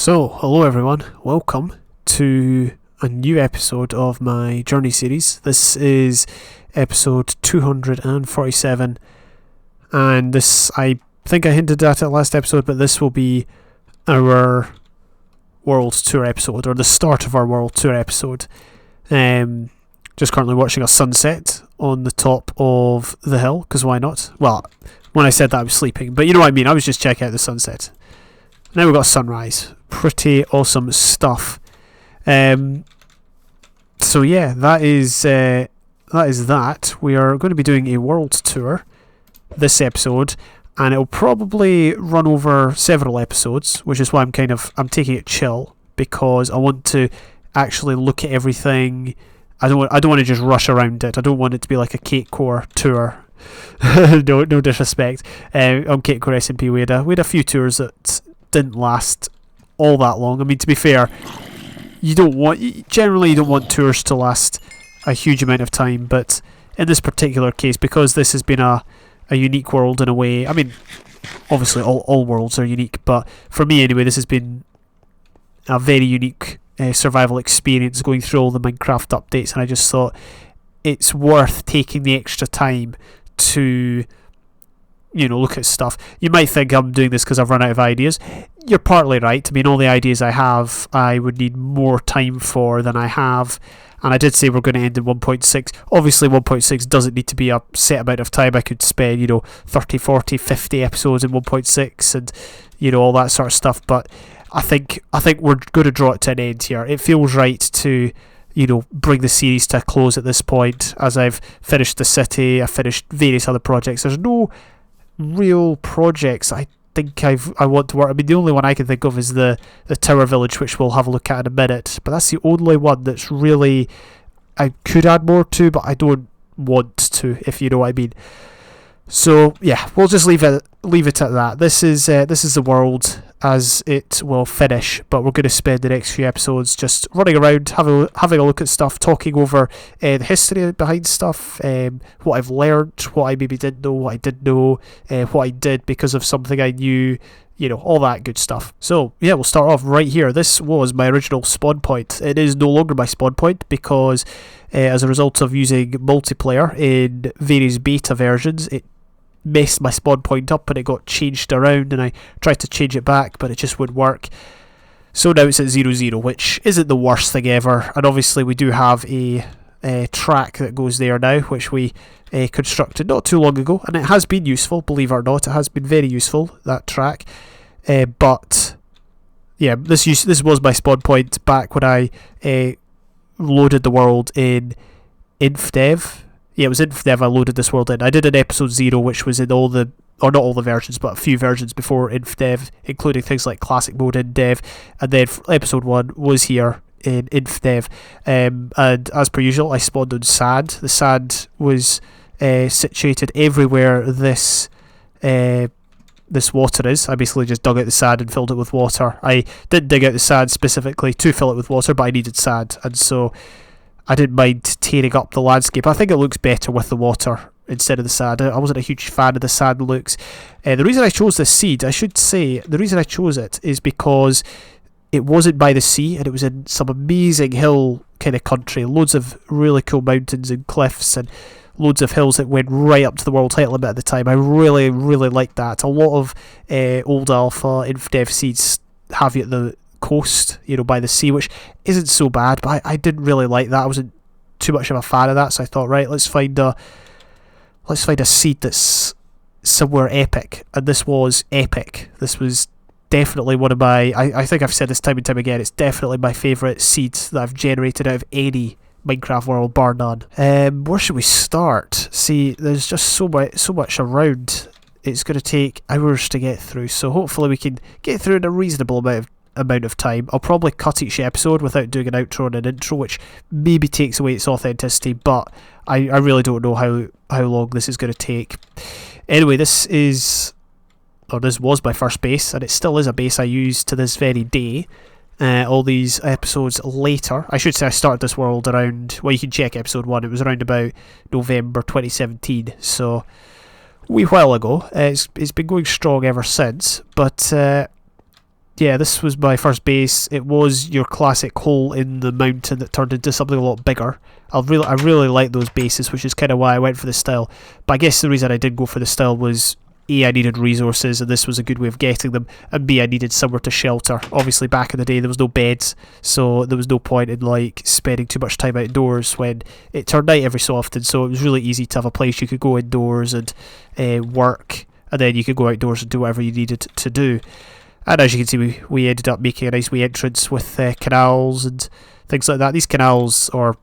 So, hello everyone, welcome to a new episode of my Journey series. This is episode 247, and this, I think I hinted at it last episode, but this will be our World Tour episode, or the start of our World Tour episode. Just currently watching a sunset on the top of the hill, because why not? Well, when I said that I was sleeping, but you know what I mean, I was just checking out the sunset. Now we've got sunrise. Pretty awesome stuff. So yeah, that is that. We are going to be doing a world tour this episode, and it'll probably run over several episodes, which is why I'm taking it chill, because I want to actually look at everything. I don't want to just rush around it. I don't want it to be like a Cake Core tour. no disrespect. On Cake Core S&P we had a few tours that didn't last all that long. I mean, to be fair, you don't want tours to last a huge amount of time, but in this particular case, because this has been a unique world in a way, I mean, obviously all worlds are unique, but for me anyway, this has been a very unique survival experience going through all the Minecraft updates, and I just thought it's worth taking the extra time to look at stuff. You might think I'm doing this because I've run out of ideas. You're partly right. I mean, all the ideas I have, I would need more time for than I have. And I did say we're going to end in 1.6. Obviously, 1.6 doesn't need to be a set amount of time. I could spend, 30, 40, 50 episodes in 1.6 and, all that sort of stuff. But I think we're going to draw it to an end here. It feels right to bring the series to a close at this point, as I've finished the city, I've finished various other projects. There's no real projects I think I want to work. I mean, the only one I can think of is the Tower Village, which we'll have a look at in a minute, but that's the only one that's really I could add more to, but I don't want to, if you know what I mean. So yeah, we'll just leave it at that. This is the world as it will finish, but we're going to spend the next few episodes just running around, having a look at stuff, talking over the history behind stuff, what I've learned, what I maybe didn't know, what I did know, what I did because of something I knew, all that good stuff. So yeah, we'll start off right here. This was my original spawn point. It is no longer my spawn point because as a result of using multiplayer in various beta versions, it messed my spawn point up and it got changed around, and I tried to change it back but it just wouldn't work. So now it's at 0, which isn't the worst thing ever, and obviously we do have a track that goes there now, which we constructed not too long ago, and it has been useful, believe it or not. It has been very useful, that track. But yeah, this was my spawn point back when I loaded the world in InfDev. Yeah, it was InfDev I loaded this world in. I did an episode 0, which was in all the, or not all the versions, but a few versions before InfDev, including things like Classic Mode in Dev, and then episode 1 was here in InfDev. And as per usual, I spawned on sand. The sand was situated everywhere this water is. I basically just dug out the sand and filled it with water. I didn't dig out the sand specifically to fill it with water, but I needed sand, and so I didn't mind tearing up the landscape. I think it looks better with the water instead of the sand. I wasn't a huge fan of the sand looks. The reason I chose this seed, I should say, the reason I chose it is because it wasn't by the sea and it was in some amazing hill kind of country. Loads of really cool mountains and cliffs and loads of hills that went right up to the world height limit at the time. I really, really liked that. A lot of old alpha InfDev seeds have you at the coast, by the sea, which isn't so bad, but I didn't really like that. I wasn't too much of a fan of that, so I thought, right, let's find a seed that's somewhere epic, and this was epic. This was definitely one of my, I think I've said this time and time again, it's definitely my favourite seed that I've generated out of any Minecraft world, bar none. Where should we start? See, there's just so much around. It's going to take hours to get through, so hopefully we can get through in a reasonable amount of time. I'll probably cut each episode without doing an outro and an intro, which maybe takes away its authenticity, but I really don't know how long this is going to take. Anyway, this was my first base, and it still is a base I use to this very day. All these episodes later, I should say I started this world around, well, you can check episode 1, it was around about November 2017, so a wee while ago. It's been going strong ever since, but yeah, this was my first base. It was your classic hole in the mountain that turned into something a lot bigger. I really like those bases, which is kind of why I went for the style. But I guess the reason I did go for the style was A, I needed resources, and this was a good way of getting them, and B, I needed somewhere to shelter. Obviously, back in the day, there was no beds, so there was no point in like spending too much time outdoors when it turned night every so often. So it was really easy to have a place you could go indoors and work, and then you could go outdoors and do whatever you needed to do. And as you can see, we ended up making a nice wee entrance with canals and things like that. These canals, or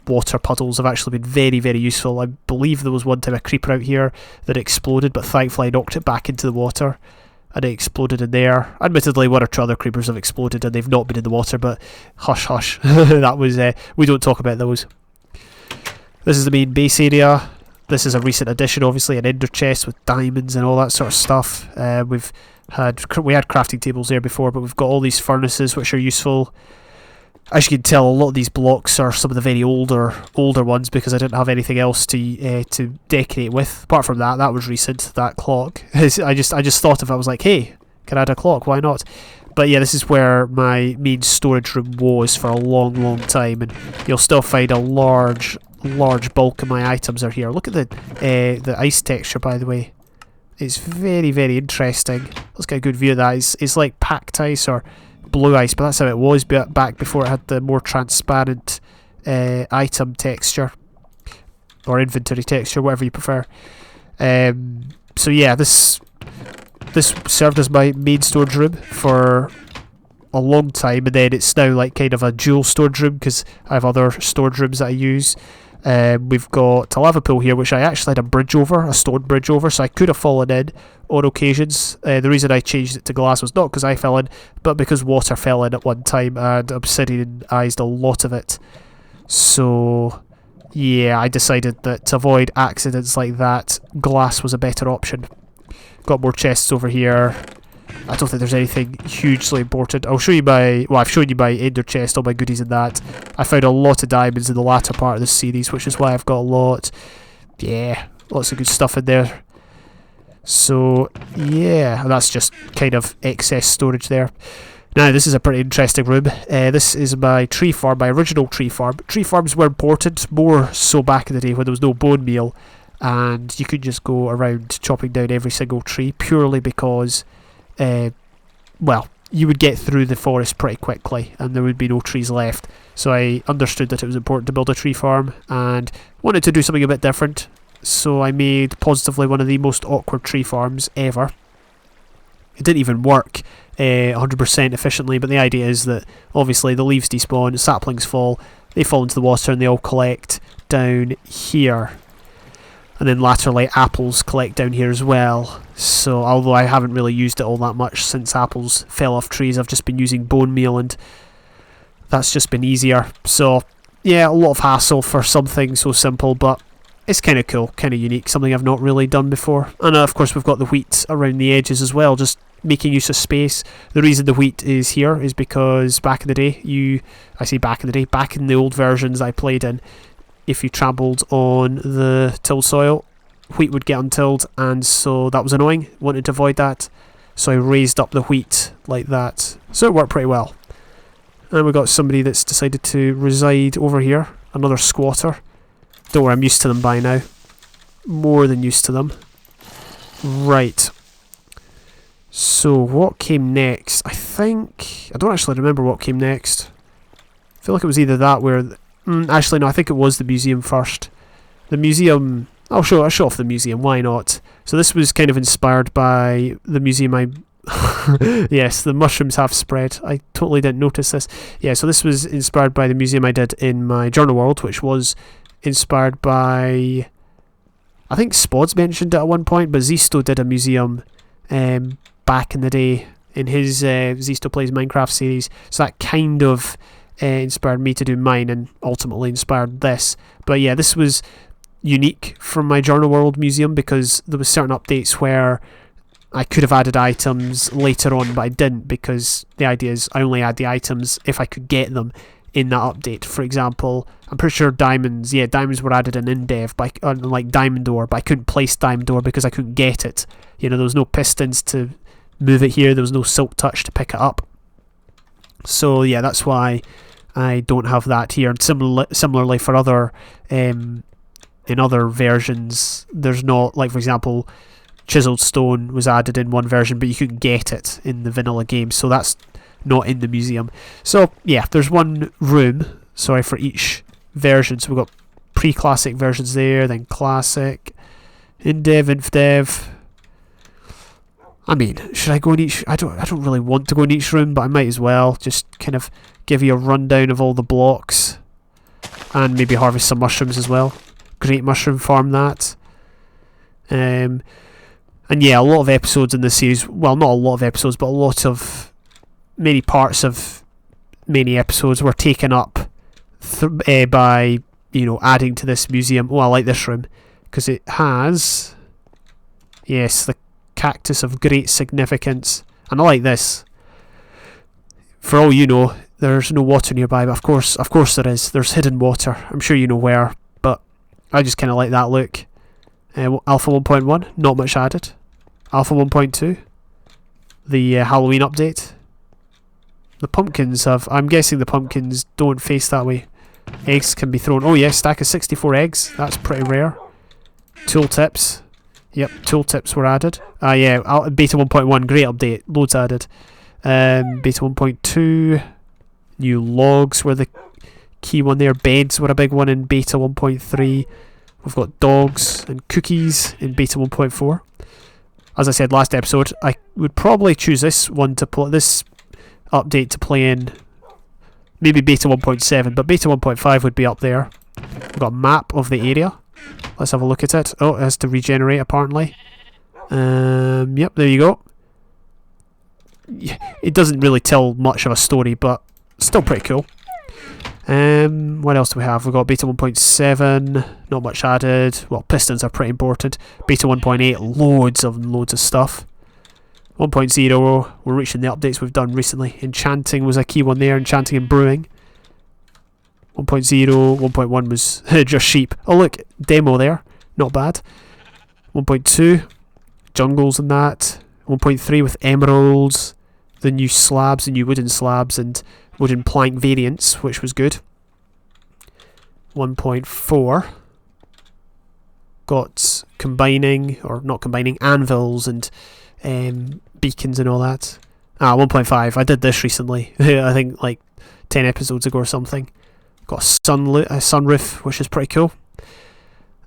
water puddles, have actually been very, very useful. I believe there was one time a creeper out here that exploded, but thankfully I knocked it back into the water and it exploded in there. Admittedly, one or two other creepers have exploded and they've not been in the water, but hush hush. That was we don't talk about those. This is the main base area. This is a recent addition, obviously, an ender chest with diamonds and all that sort of stuff. We had crafting tables there before, but we've got all these furnaces which are useful. As you can tell, a lot of these blocks are some of the very older ones because I didn't have anything else to decorate with. Apart from that, that was recent. That clock. I just thought of it. I was like, hey, can I add a clock? Why not? But yeah, this is where my main storage room was for a long, long time, and you'll still find a large bulk of my items are here. Look at the ice texture, by the way. It's very, very interesting. Let's get a good view of that. It's like packed ice or blue ice, but that's how it was back before it had the more transparent item texture or inventory texture, whatever you prefer. So yeah, this served as my main storage room for a long time, and then it's now like kind of a dual storage room because I have other storage rooms that I use. We've got a lava pool here, which I actually had a bridge over, a stone bridge over, so I could have fallen in on occasions. The reason I changed it to glass was not because I fell in, but because water fell in at one time and obsidianized a lot of it. So yeah, I decided that to avoid accidents like that, glass was a better option. Got more chests over here. I don't think there's anything hugely important. I'll show you I've shown you my ender chest, all my goodies in that. I found a lot of diamonds in the latter part of this series, which is why I've got a lot. Yeah, lots of good stuff in there. So, yeah, that's just kind of excess storage there. Now, this is a pretty interesting room. This is my tree farm, my original tree farm. Tree farms were important, more so back in the day when there was no bone meal, and you could just go around chopping down every single tree, purely because well, you would get through the forest pretty quickly and there would be no trees left. So I understood that it was important to build a tree farm and wanted to do something a bit different. So I made positively one of the most awkward tree farms ever. It didn't even work 100% efficiently, but the idea is that obviously the leaves despawn, saplings fall, they fall into the water and they all collect down here. And then laterally apples collect down here as well. So although I haven't really used it all that much since apples fell off trees, I've just been using bone meal and that's just been easier. So yeah, a lot of hassle for something so simple, but it's kind of cool, kind of unique, something I've not really done before. And of course we've got the wheat around the edges as well, just making use of space. The reason the wheat is here is because back in the day, back in the old versions I played in, if you trampled on the tilled soil, wheat would get untilled, and so that was annoying. Wanted to avoid that, so I raised up the wheat like that. So it worked pretty well. And we've got somebody that's decided to reside over here, another squatter. Don't worry, I'm used to them by now. More than used to them. Right. So what came next? I don't actually remember what came next. I feel like it was either that where... actually, no, I think it was the museum first. The museum... I'll show off the museum, why not? So this was kind of inspired by the museum yes, the mushrooms have spread. I totally didn't notice this. Yeah, so this was inspired by the museum I did in my journal world, which was inspired by... I think Spods mentioned it at one point, but Zisto did a museum back in the day in his Zisto Plays Minecraft series. So that kind of... inspired me to do mine and ultimately inspired this. But yeah, this was unique from my journal world museum because there was certain updates where I could have added items later on, but I didn't because the idea is I only add the items if I could get them in that update. For example, I'm pretty sure diamonds were added in Indev, like diamond ore, but I couldn't place diamond ore because I couldn't get it. You know, there was no pistons to move it here. There was no silk touch to pick it up. So yeah, that's why I don't have that here. And similarly for other in other versions, there's not, like for example, chiseled stone was added in one version, but you couldn't get it in the vanilla game, so that's not in the museum. So yeah, there's one room, sorry, for each version. So we've got pre-classic versions there, then classic, in dev, inf dev. I mean, should I go in each? I don't really want to go in each room, but I might as well just kind of give you a rundown of all the blocks, and maybe harvest some mushrooms as well. Great mushroom farm that. And yeah, a lot of episodes in this series. Well, not a lot of episodes, but many parts of many episodes were taken up by adding to this museum. Oh, I like this room because it has, yes, the cactus of great significance, and I like this. For all you know, there's no water nearby, but of course there is. There's hidden water. I'm sure you know where, but I just kind of like that look. Alpha 1.1, not much added. Alpha 1.2, the Halloween update. The pumpkins I'm guessing the pumpkins don't face that way. Eggs can be thrown. Oh yes, stack of 64 eggs. That's pretty rare. Tooltips. Yep, tooltips were added. Yeah, beta 1.1, great update. Loads added. Beta 1.2, new logs were the key one there. Beds were a big one in beta 1.3. We've got dogs and cookies in beta 1.4. As I said last episode, I would probably choose this one to play, this update to play in maybe beta 1.7, but beta 1.5 would be up there. We've got a map of the area. Let's have a look at it. Oh, it has to regenerate apparently. Yep, there you go. It doesn't really tell much of a story, but still pretty cool. What else do we have? We've got beta 1.7, not much added. Well, pistons are pretty important. Beta 1.8, loads of stuff. 1.0, we're reaching the updates we've done recently. Enchanting was a key one there, enchanting and brewing. 1.0, 1.1 was just sheep. Oh look, demo there, not bad. 1.2, jungles and that. 1.3 with emeralds, the new slabs, the new wooden slabs and wooden plank variants, which was good. 1.4 got combining, or not combining, anvils and beacons and all that. 1.5, I did this recently. I think like 10 episodes ago or something. Got a sunroof, which is pretty cool.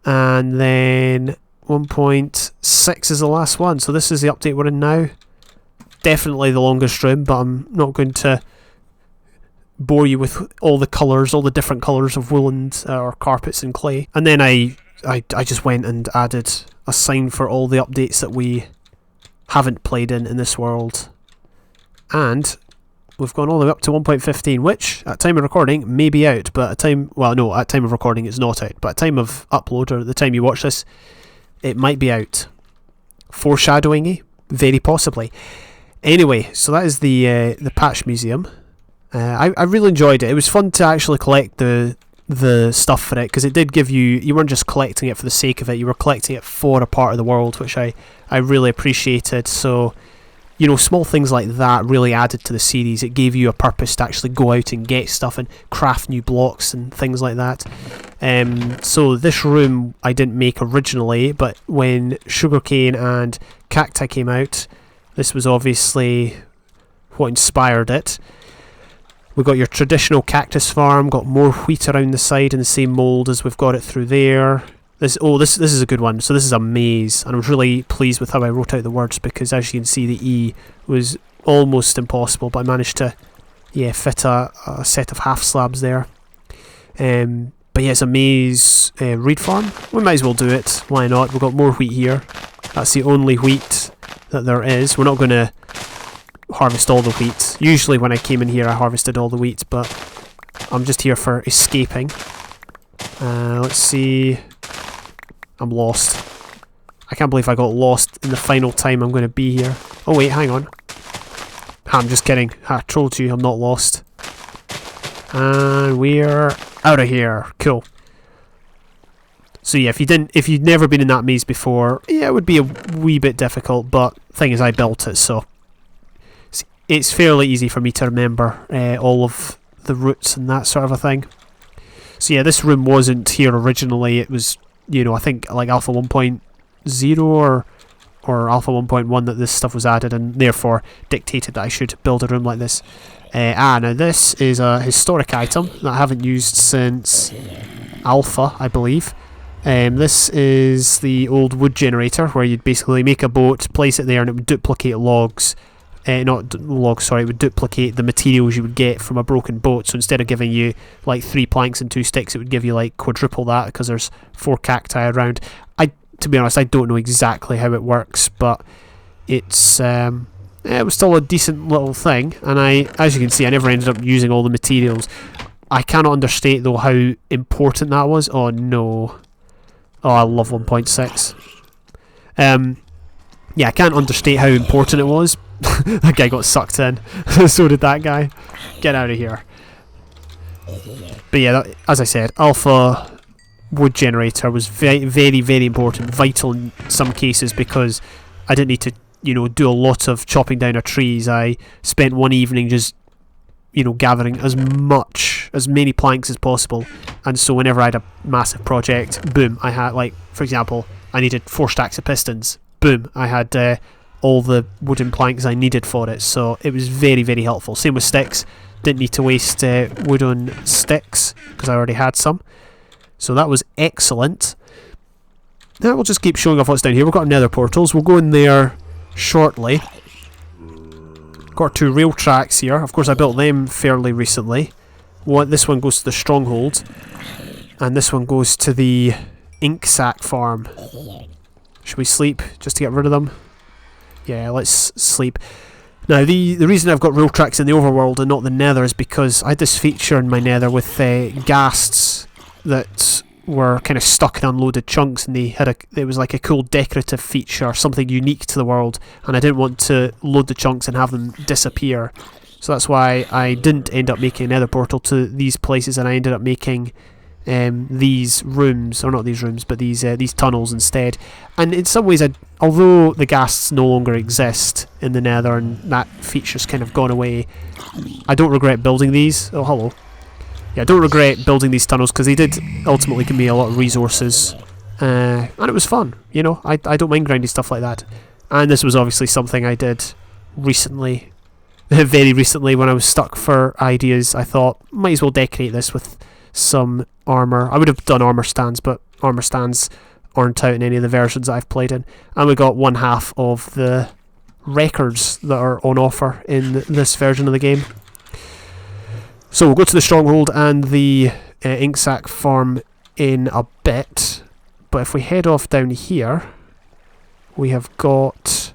And then 1.6 is the last one, so this is the update we're in now. Definitely the longest room, but I'm not going to bore you with all the colours, all the different colours of wool or carpets and clay. And then I just went and added a sign for all the updates that we haven't played in this world. And we've gone all the way up to 1.15, which at time of recording may be out, but at time of recording it's not out, but at time of upload, or the time you watch this, it might be out. Foreshadowing-y? Very possibly. Anyway, so that is the patch museum. I really enjoyed it. It was fun to actually collect the stuff for it, because it did give you weren't just collecting it for the sake of it, you were collecting it for a part of the world, which I really appreciated. So, small things like that really added to the series. It gave you a purpose to actually go out and get stuff and craft new blocks and things like that. So this room I didn't make originally, but when sugarcane and cacti came out, this was obviously what inspired it. We've got your traditional cactus farm, got more wheat around the side in the same mould as we've got it through there. This is a good one. So this is a maze, and I was really pleased with how I wrote out the words, because as you can see the E was almost impossible, but I managed to fit a set of half slabs there. But yeah, it's a maze reed farm. We might as well do it. Why not? We've got more wheat here. That's the only wheat that there is. We're not going to harvest all the wheat. Usually when I came in here I harvested all the wheat, but I'm just here for escaping. Let's see. I'm lost. I can't believe I got lost in the final time I'm going to be here. Oh wait, hang on. I'm just kidding. I trolled you, I'm not lost. And we're out of here. Cool. So yeah, if you'd never been in that maze before, yeah, it would be a wee bit difficult, but thing is I built it, so it's fairly easy for me to remember all of the routes and that sort of a thing. So yeah, this room wasn't here originally. It was, I think like Alpha 1.0 or Alpha 1.1 that this stuff was added, and therefore dictated that I should build a room like this. Now this is a historic item that I haven't used since Alpha, I believe. This is the old wood generator, where you'd basically make a boat, place it there, and it would duplicate logs. Not logs, sorry, it would duplicate the materials you would get from a broken boat. So instead of giving you like 3 planks and 2 sticks, it would give you like quadruple that, because there's 4 cacti around. To be honest, I don't know exactly how it works, but it's it was still a decent little thing. And as you can see, I never ended up using all the materials. I cannot understate though how important that was. Oh no! Oh, I love 1.6. Yeah, I can't understate how important it was. That guy got sucked in. So did that guy. Get out of here. But yeah, as I said, Alpha wood generator was very, very, very important, vital in some cases, because I didn't need to, do a lot of chopping down of trees. I spent one evening just, gathering as many planks as possible, and so whenever I had a massive project, boom, I had, like, for example, I needed 4 stacks of pistons, boom, I had all the wooden planks I needed for it, so it was very, very helpful. Same with sticks, didn't need to waste wood on sticks, because I already had some. So that was excellent. Now we'll just keep showing off what's down here. We've got nether portals. We'll go in there shortly. Got 2 rail tracks here. Of course, I built them fairly recently. This one goes to the stronghold, and this one goes to the ink sack farm. Should we sleep just to get rid of them? Yeah, let's sleep. Now, the reason I've got rail tracks in the overworld and not the nether is because I had this feature in my nether with ghasts that were kind of stuck in unloaded chunks, and it was like a cool decorative feature, something unique to the world, and I didn't want to load the chunks and have them disappear. So that's why I didn't end up making a nether portal to these places, and I ended up making these rooms, or not these rooms, but these tunnels instead. And in some ways, although the ghasts no longer exist in the nether and that feature's kind of gone away, I don't regret building these. Oh, hello. Yeah, I don't regret building these tunnels, because they did ultimately give me a lot of resources, and it was fun. I don't mind grinding stuff like that. And this was obviously something I did recently, very recently, when I was stuck for ideas. I thought, might as well decorate this with some armour. I would have done armour stands, but armour stands aren't out in any of the versions that I've played in. And we got 1/2 of the records that are on offer in this version of the game. So we'll go to the stronghold and the ink sack farm in a bit, but if we head off down here, we have got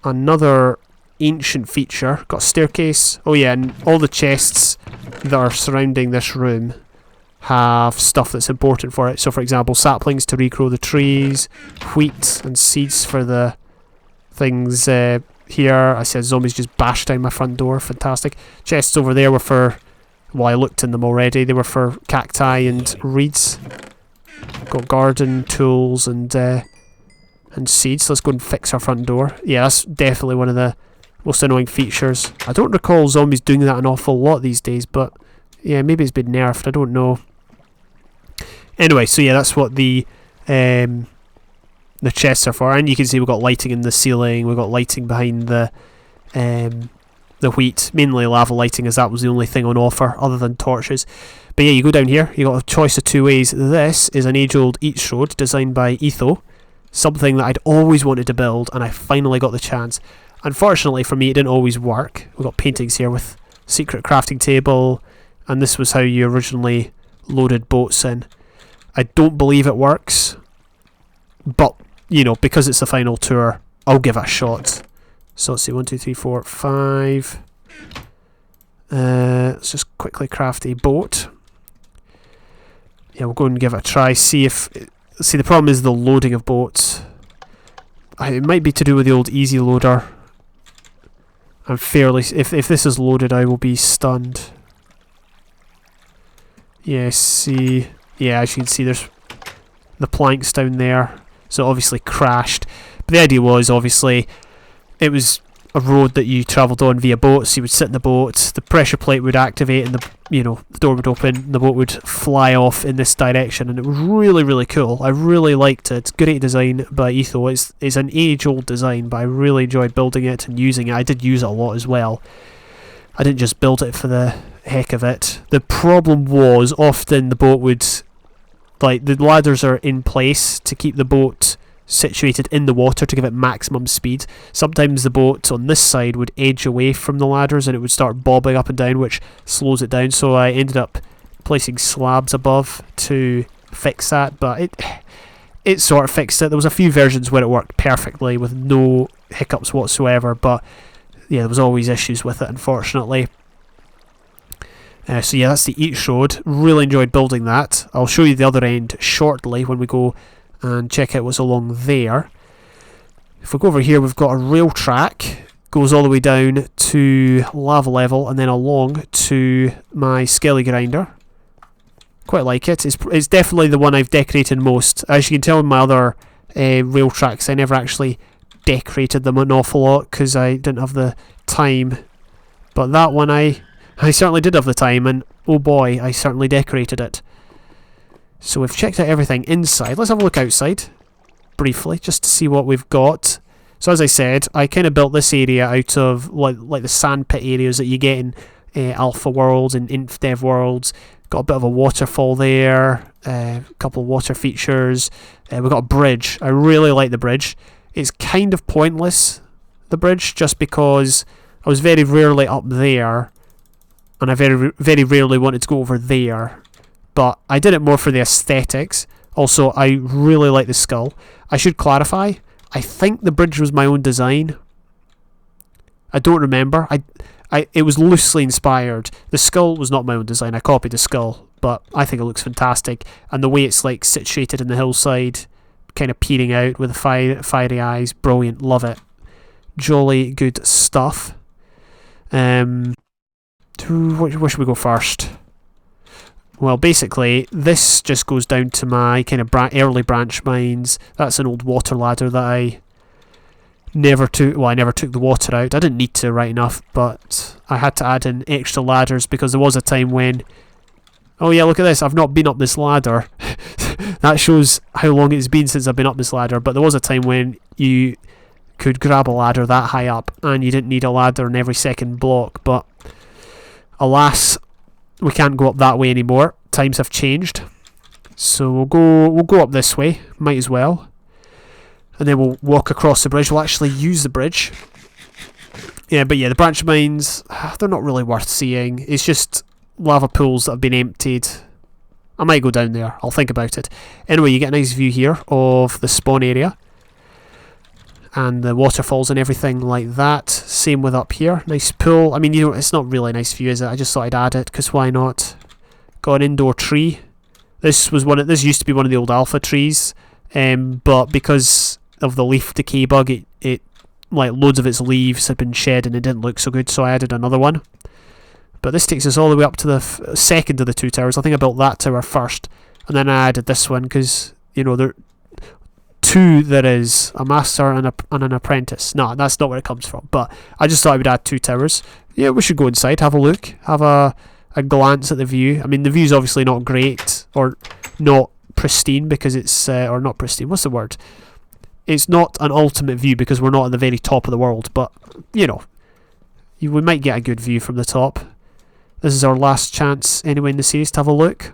another ancient feature. Got a staircase. Oh yeah, and all the chests that are surrounding this room have stuff that's important for it. So for example, saplings to regrow the trees, wheat and seeds for the things here. I said zombies just bashed down my front door. Fantastic. Chests over there were for, well, I looked in them already. They were for cacti and reeds. Got garden tools and seeds. Let's go and fix our front door. Yeah, that's definitely one of the most annoying features. I don't recall zombies doing that an awful lot these days, but yeah, maybe it's been nerfed. I don't know. Anyway, so yeah, that's what the chests are for, and you can see we've got lighting in the ceiling. We've got lighting behind the wheat, mainly lava lighting, as that was the only thing on offer other than torches. But yeah, you go down here, you got a choice of 2 ways. This is an age-old Eats Road designed by Etho, something that I'd always wanted to build, and I finally got the chance. Unfortunately for me, it didn't always work. We've got paintings here with secret crafting table, and this was how you originally loaded boats in. I don't believe it works, but you know, because it's the final tour, I'll give it a shot. So let's see, 1, 2, 3, 4, 5. Let's just quickly craft a boat. Yeah, we'll go and give it a try. See, the problem is the loading of boats. It might be to do with the old easy loader. I'm fairly, if this is loaded, I will be stunned. Yeah, see, yeah, as you can see, there's the planks down there, so it obviously crashed. But the idea was, obviously, it was a road that you travelled on via boats. You would sit in the boat, the pressure plate would activate, and the door would open, and the boat would fly off in this direction, and it was really, really cool. I really liked it. It's great design by Etho. It's an age-old design, but I really enjoyed building it and using it. I did use it a lot as well. I didn't just build it for the heck of it. The problem was often the boat would, like, the ladders are in place to keep the boat situated in the water to give it maximum speed. Sometimes the boat on this side would edge away from the ladders and it would start bobbing up and down, which slows it down. So I ended up placing slabs above to fix that, but it sort of fixed it. There was a few versions where it worked perfectly with no hiccups whatsoever, but yeah, there was always issues with it, unfortunately. So yeah, that's the Eats Road. Really enjoyed building that. I'll show you the other end shortly when we go and check out what's along there. If we go over here, we've got a rail track, goes all the way down to lava level and then along to my skelly grinder. Quite like it. It's definitely the one I've decorated most. As you can tell in my other rail tracks, I never actually decorated them an awful lot because I didn't have the time. But that one I certainly did have the time, and oh boy, I certainly decorated it. So we've checked out everything inside. Let's have a look outside briefly just to see what we've got. So as I said, I kind of built this area out of like the sandpit areas that you get in Alpha Worlds and InfDev Worlds. Got a bit of a waterfall there, a couple of water features. We've got a bridge. I really like the bridge. It's kind of pointless, the bridge, just because I was very rarely up there and I very rarely wanted to go over there. But I did it more for the aesthetics. Also, I really like the skull. I should clarify, I think the bridge was my own design. I don't remember. It was loosely inspired. The skull was not my own design. I copied the skull, but I think it looks fantastic. And the way it's like situated in the hillside, kind of peering out with the fiery eyes, brilliant. Love it. Jolly good stuff. Where should we go first? Well, basically, this just goes down to my kind of early branch mines. That's an old water ladder that I never took. Well, I never took the water out. I didn't need to, right enough, but I had to add in extra ladders because there was a time when... Oh yeah, look at this. I've not been up this ladder. That shows how long it's been since I've been up this ladder, but there was a time when you could grab a ladder that high up and you didn't need a ladder in every second block, but alas, we can't go up that way anymore. Times have changed. So we'll go up this way. Might as well. And then we'll walk across the bridge. We'll actually use the bridge. Yeah, but yeah, the branch mines, they're not really worth seeing. It's just lava pools that have been emptied. I might go down there. I'll think about it. Anyway, you get a nice view here of the spawn area. And the waterfalls and everything like that. Same with up here. Nice pool. I mean, it's not really a nice view, is it? I just thought I'd add it, because why not? Got an indoor tree. This used to be one of the old alpha trees, but because of the leaf decay bug, it like loads of its leaves had been shed and it didn't look so good, so I added another one. But this takes us all the way up to the second of the two towers. I think I built that tower first, and then I added this one because there is a master and an apprentice. No, that's not where it comes from, but I just thought I would add two towers. Yeah, we should go inside, have a look, have a glance at the view. I mean, the view's obviously not great, or not pristine, because it's or not pristine, what's the word? It's not an ultimate view because we're not at the very top of the world, but we might get a good view from the top. This is our last chance anyway in the series to have a look.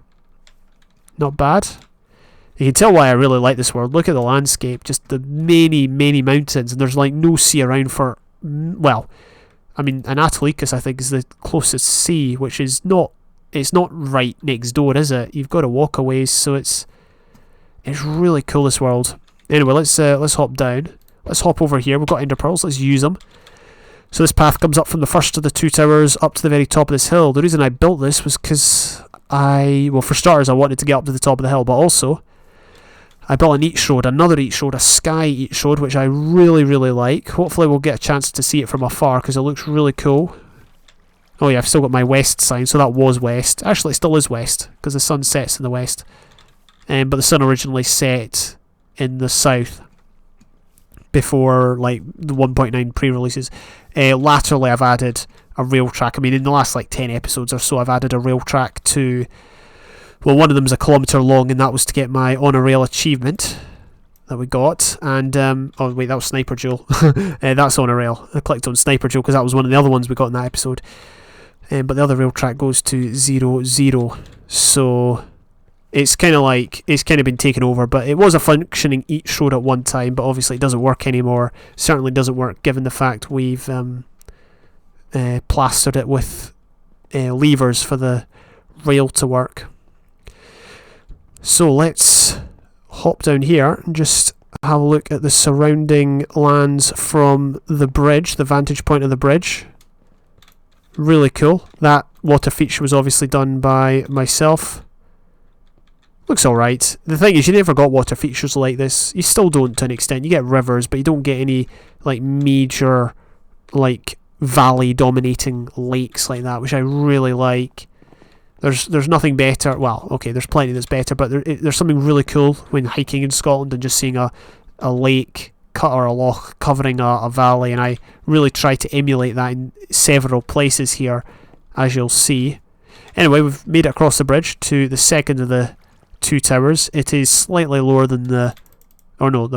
Not bad. You can tell why I really like this world. Look at the landscape, just the many, many mountains, and there's like no sea around for, well, I mean, Anatolicus I think is the closest sea, which is not, it's not right next door, is it? You've got to walk a ways, so it's really cool, this world. Anyway, let's hop down. Let's hop over here. We've got ender pearls. Let's use them. So this path comes up from the first of the two towers up to the very top of this hill. The reason I built this was because well, for starters, I wanted to get up to the top of the hill, but also I built an Eats Road, another Eats Road, a sky Eats Road, which I really, really like. Hopefully we'll get a chance to see it from afar because it looks really cool. Oh yeah, I've still got my west sign, so that was west. Actually, it still is west because the sun sets in the west. But the sun originally set in the south. before like the 1.9 pre-releases. Latterly, I've added a rail track. I mean, in the last like 10 episodes or so, I've added a rail track to. Well, one of them's a kilometre long, and that was to get my on a rail achievement that we got. And oh wait, that was Sniper Duel. That's on a rail. I clicked on Sniper Duel because that was one of the other ones we got in that episode. But the other rail track goes to 0-0, so it's kind of been taken over. But it was a functioning Eats road at one time, but obviously it doesn't work anymore. Certainly doesn't work given the fact we've plastered it with levers for the rail to work. So let's hop down here and just have a look at the surrounding lands from the bridge, the vantage point of the bridge. Really cool. That water feature was obviously done by myself. Looks alright. The thing is, you never got water features like this. You still don't to an extent. You get rivers, but you don't get any like major like valley dominating lakes like that, which I really like. There's nothing better. Well, okay, there's plenty that's better, but there's something really cool when hiking in Scotland and just seeing a lake or a loch covering a valley, and I really try to emulate that in several places here, as you'll see. Anyway, we've made it across the bridge to the second of the two towers. It is slightly lower than the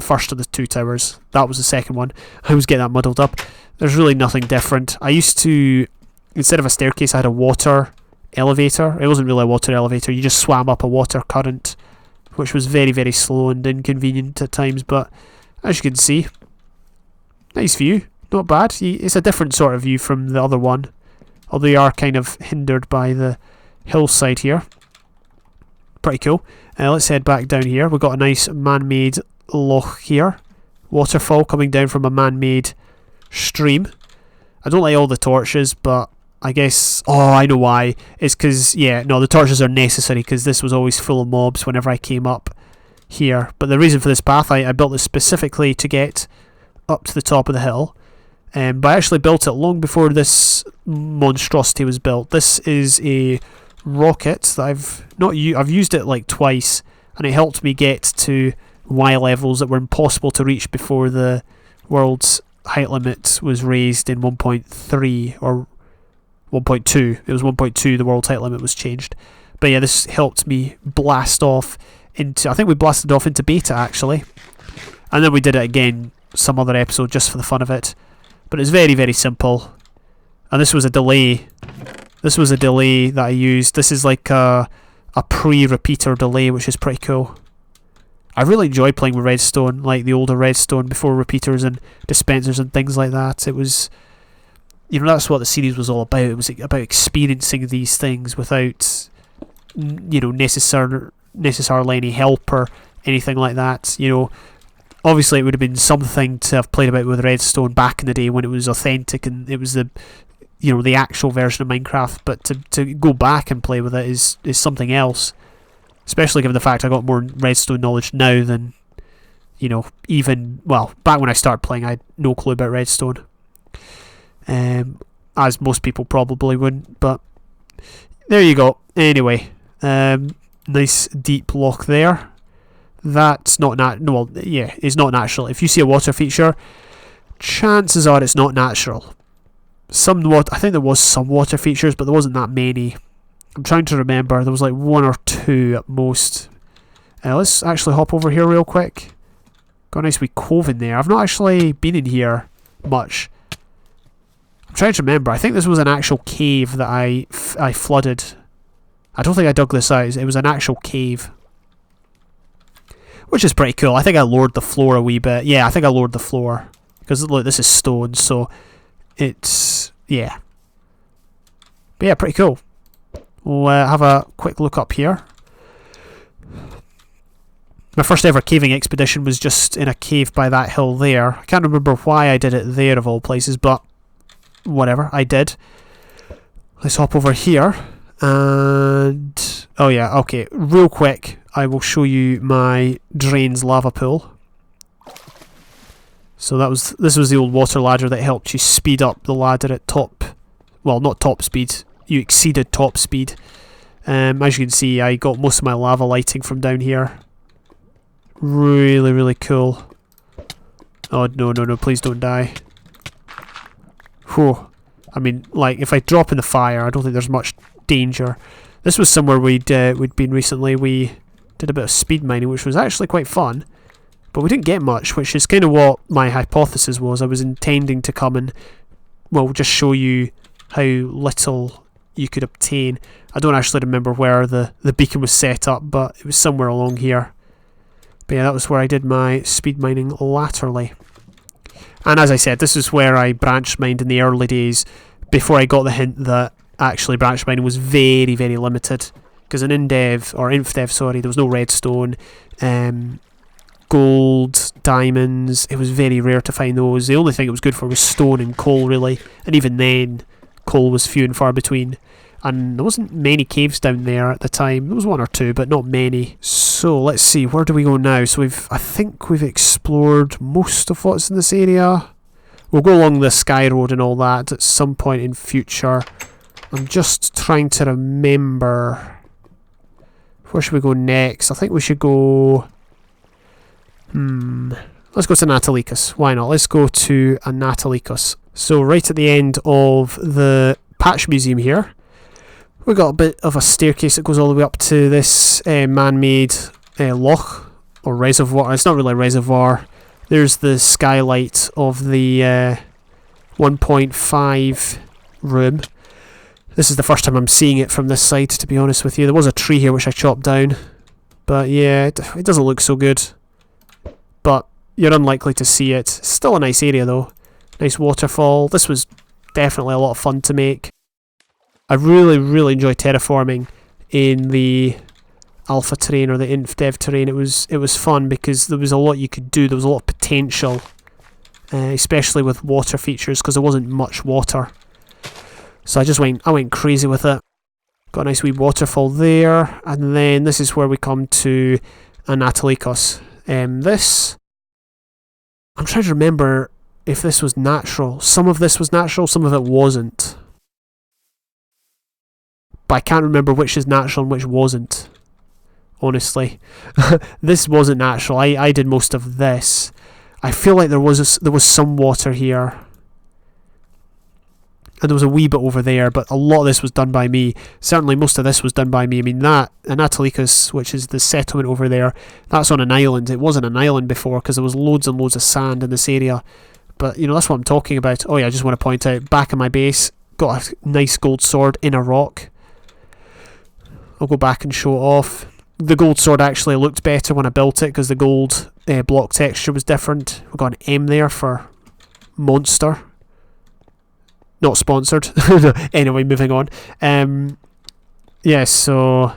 first of the two towers. That was the second one. I always get that muddled up. There's really nothing different. I used to, instead of a staircase, I had a water elevator. It wasn't really a water elevator. You just swam up a water current, which was very, very slow and inconvenient at times. But as you can see, nice view. Not bad. It's a different sort of view from the other one, although you are kind of hindered by the hillside here. Pretty cool. Let's head back down here. We've got a nice man-made loch here. Waterfall coming down from a man-made stream. I don't like all the torches, but I guess... Oh, I know why. It's because... Yeah, no, the torches are necessary because this was always full of mobs whenever I came up here. But the reason for this path, I built this specifically to get up to the top of the hill. But I actually built it long before this monstrosity was built. This is a rocket that I've used it like twice, and it helped me get to Y levels that were impossible to reach before the world's height limit was raised in 1.3 or 1.2. It was 1.2 the world's height limit was changed. But yeah, this helped me blast off into... I think we blasted off into beta actually, and then we did it again some other episode just for the fun of it. But it's very, very simple. And this was a delay. This was a delay that I used. This is like a pre-repeater delay, which is pretty cool. I really enjoy playing with redstone, like the older redstone before repeaters and dispensers and things like that. It was, that's what the series was all about. It was about experiencing these things without, necessarily any help or anything like that. Obviously it would have been something to have played about with redstone back in the day when it was authentic and it was the actual version of Minecraft, but to go back and play with it is something else. Especially given the fact I got more redstone knowledge now than, back when I started playing I had no clue about redstone. As most people probably wouldn't, but there you go. Anyway, nice deep loch there. That's not it's not natural. If you see a water feature, chances are it's not natural. I think there was some water features, but there wasn't that many. I'm trying to remember. There was like one or two at most. Let's actually hop over here real quick. Got a nice wee cove in there. I've not actually been in here much. I'm trying to remember. I think this was an actual cave that I flooded. I don't think I dug this out. It was an actual cave, which is pretty cool. I think I lowered the floor a wee bit. Yeah, I think I lowered the floor because look, this is stone, so it's yeah. But yeah, pretty cool. We'll have a quick look up here. My first ever caving expedition was just in a cave by that hill there. I can't remember why I did it there of all places, but whatever, I did. Let's hop over here and... Oh yeah, okay, real quick, I will show you my drains lava pool. So this was the old water ladder that helped you speed up the ladder at top... Well, not top speed. You exceeded top speed. As you can see, I got most of my lava lighting from down here. Really, really cool. Oh, no, no, no, please don't die. Whew. I mean, like, if I drop in the fire, I don't think there's much danger. This was somewhere we'd been recently. We did a bit of speed mining, which was actually quite fun. But we didn't get much, which is kind of what my hypothesis was. I was intending to come and, well, just show you how little you could obtain. I don't actually remember where the beacon was set up, but it was somewhere along here. But yeah, that was where I did my speed mining latterly. And as I said, this is where I branch mined in the early days, before I got the hint that actually branch mining was very, very limited. Because in InfDev, sorry, there was no redstone, gold, diamonds. It was very rare to find those. The only thing it was good for was stone and coal, really. And even then, coal was few and far between. And there wasn't many caves down there at the time. There was one or two, but not many. So let's see, where do we go now? So I think we've explored most of what's in this area. We'll go along the Sky Road and all that at some point in future. I'm just trying to remember. Where should we go next? I think we should go... Let's go to Natalicus. Why not? Let's go to Natalicus. So right at the end of the Patch Museum here, we've got a bit of a staircase that goes all the way up to this man-made loch or reservoir. It's not really a reservoir. There's the skylight of the 1.5 room. This is the first time I'm seeing it from this side, to be honest with you. There was a tree here which I chopped down, but yeah, it doesn't look so good. But you're unlikely to see it. Still a nice area though. Nice waterfall. This was definitely a lot of fun to make. I really, really enjoy terraforming in the alpha terrain or the InfDev terrain. It was fun because there was a lot you could do. There was a lot of potential, especially with water features, because there wasn't much water. So I went crazy with it. Got a nice wee waterfall there, and then this is where we come to Natalicus. This, I'm trying to remember if this was natural. Some of this was natural, some of it wasn't. But I can't remember which is natural and which wasn't, honestly. This wasn't natural. I did most of this. I feel like there was some water here. And there was a wee bit over there, but a lot of this was done by me. Certainly most of this was done by me. I mean, that, Natalicus, which is the settlement over there, that's on an island. It wasn't an island before because there was loads and loads of sand in this area. But, you know, that's what I'm talking about. Oh yeah, I just want to point out, back in my base, got a nice gold sword in a rock. I'll go back and show it off. The gold sword actually looked better when I built it because the gold block texture was different. We've got an M there for monster. Not sponsored. Anyway, moving on. Yeah, so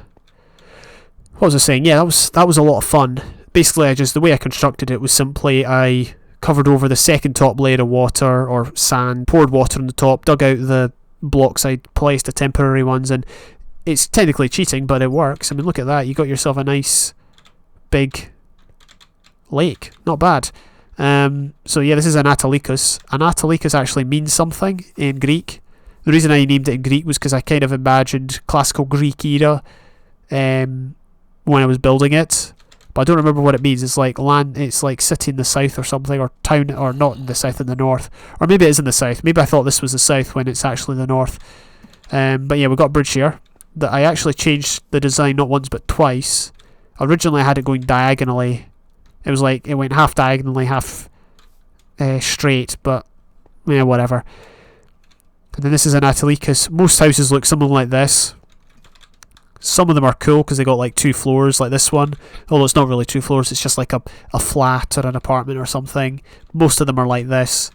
what was I saying? Yeah, that was a lot of fun. Basically, the way I constructed it was simply I covered over the second top layer of water or sand, poured water on the top, dug out the blocks I'd placed, the temporary ones, and it's technically cheating, but it works. I mean, look at that. You got yourself a nice big lake. Not bad. So yeah, this is Natalicus. Natalicus actually means something in Greek. The reason I named it in Greek was because I kind of imagined classical Greek era when I was building it, but I don't remember what it means. It's like land, it's like city in the south or something, or town, or not in the south, in the north, or maybe it is in the south. Maybe I thought this was the south when it's actually the north. But yeah, we've got a bridge here that I actually changed the design not once but twice. Originally I had it going diagonally. It was like, it went half diagonally, half straight, but yeah, whatever. And then this is Natalicus. Most houses look something like this. Some of them are cool because they got like 2 floors, like this one. Although it's not really 2 floors, it's just like a flat or an apartment or something. Most of them are like this.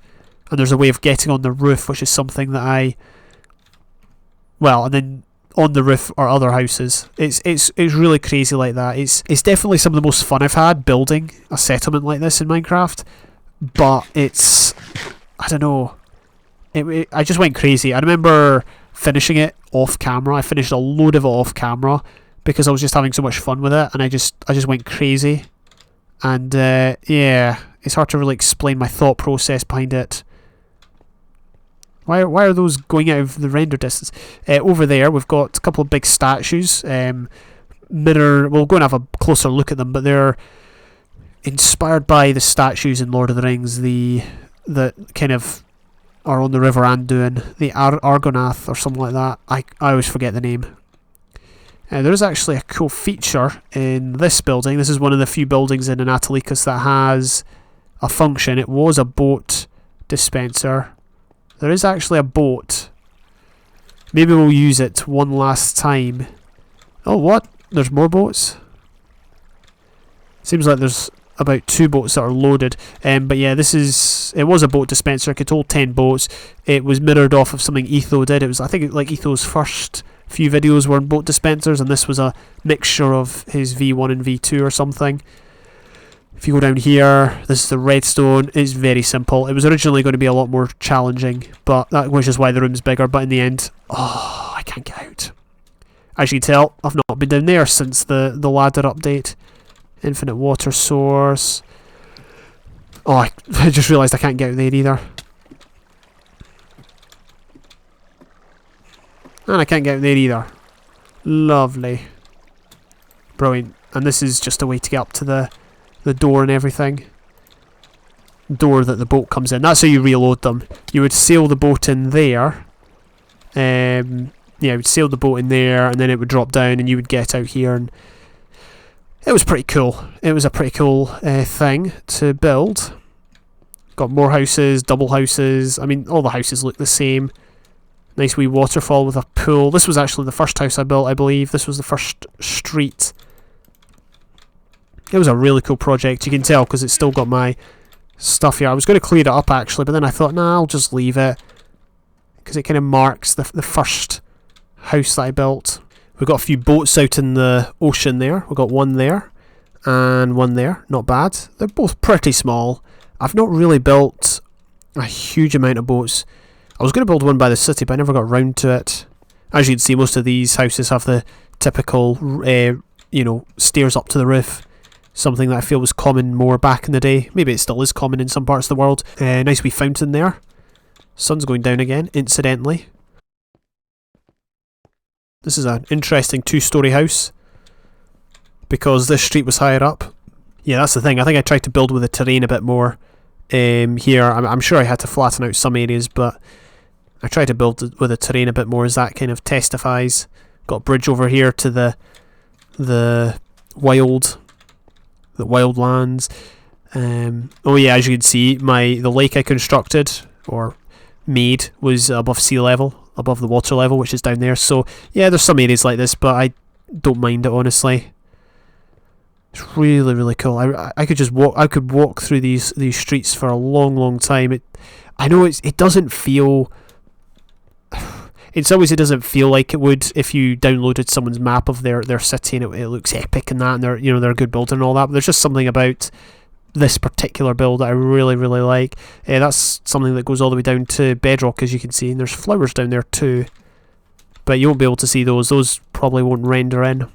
And there's a way of getting on the roof, which is something that and then on the roof are other houses. It's really crazy like that. It's definitely some of the most fun I've had building a settlement like this in Minecraft, but it's, I don't know, I just went crazy. I remember finishing it off camera. I finished a load of it off camera because I was just having so much fun with it, and I just went crazy. And yeah, it's hard to really explain my thought process behind it. Why are those going out of the render distance? Over there, we've got a couple of big statues. We'll go and have a closer look at them, but they're inspired by the statues in Lord of the Rings, the kind of are on the River Anduin, the Argonath or something like that. I always forget the name. There is actually a cool feature in this building. This is one of the few buildings in Anatolikos that has a function. It was a boat dispenser. There is actually a boat. Maybe we'll use it one last time. Oh, what? There's more boats? Seems like there's about 2 boats that are loaded. But yeah, it was a boat dispenser. It could hold 10 boats. It was mirrored off of something Etho did. It was, I think, like Etho's first few videos were in boat dispensers, and this was a mixture of his V1 and V2 or something. If you go down here, this is the redstone. It's very simple. It was originally going to be a lot more challenging, which is why the room's bigger, but in the end, I can't get out. As you can tell, I've not been down there since the ladder update. Infinite water source. Oh, I just realised I can't get out there either. And I can't get out there either. Lovely. Brilliant. And this is just a way to get up to the door and everything. Door that the boat comes in. That's how you reload them. You would sail the boat in there. Yeah, you would sail the boat in there, and then it would drop down, and you would get out here. And it was pretty cool. It was a pretty cool thing to build. Got more houses, double houses. I mean, all the houses look the same. Nice wee waterfall with a pool. This was actually the first house I built, I believe. This was the first street. It was a really cool project. You can tell because it's still got my stuff here. I was going to clear it up actually, but then I thought, nah, I'll just leave it. Because it kind of marks the first house that I built. We've got a few boats out in the ocean there. We've got one there and one there. Not bad. They're both pretty small. I've not really built a huge amount of boats. I was going to build one by the city, but I never got round to it. As you can see, most of these houses have the typical, stairs up to the roof. Something that I feel was common more back in the day. Maybe it still is common in some parts of the world. Nice wee fountain there. Sun's going down again, incidentally. This is an interesting 2-storey house. Because this street was higher up. Yeah, that's the thing. I think I tried to build with the terrain a bit more. Here, I'm sure I had to flatten out some areas, but I tried to build with the terrain a bit more, as that kind of testifies. Got a bridge over here to the wildlands. Oh yeah, as you can see, the lake I constructed or made was above sea level, above the water level, which is down there. So yeah, there's some areas like this, but I don't mind it honestly. It's really, really cool. I could just walk. I could walk through these streets for a long, long time. I know it doesn't feel. In some ways, it doesn't feel like it would if you downloaded someone's map of their city and it looks epic and that, and they're a good builder and all that. But there's just something about this particular build that I really, really like. That's something that goes all the way down to bedrock, as you can see, and there's flowers down there too. But you won't be able to see those. Those probably won't render in.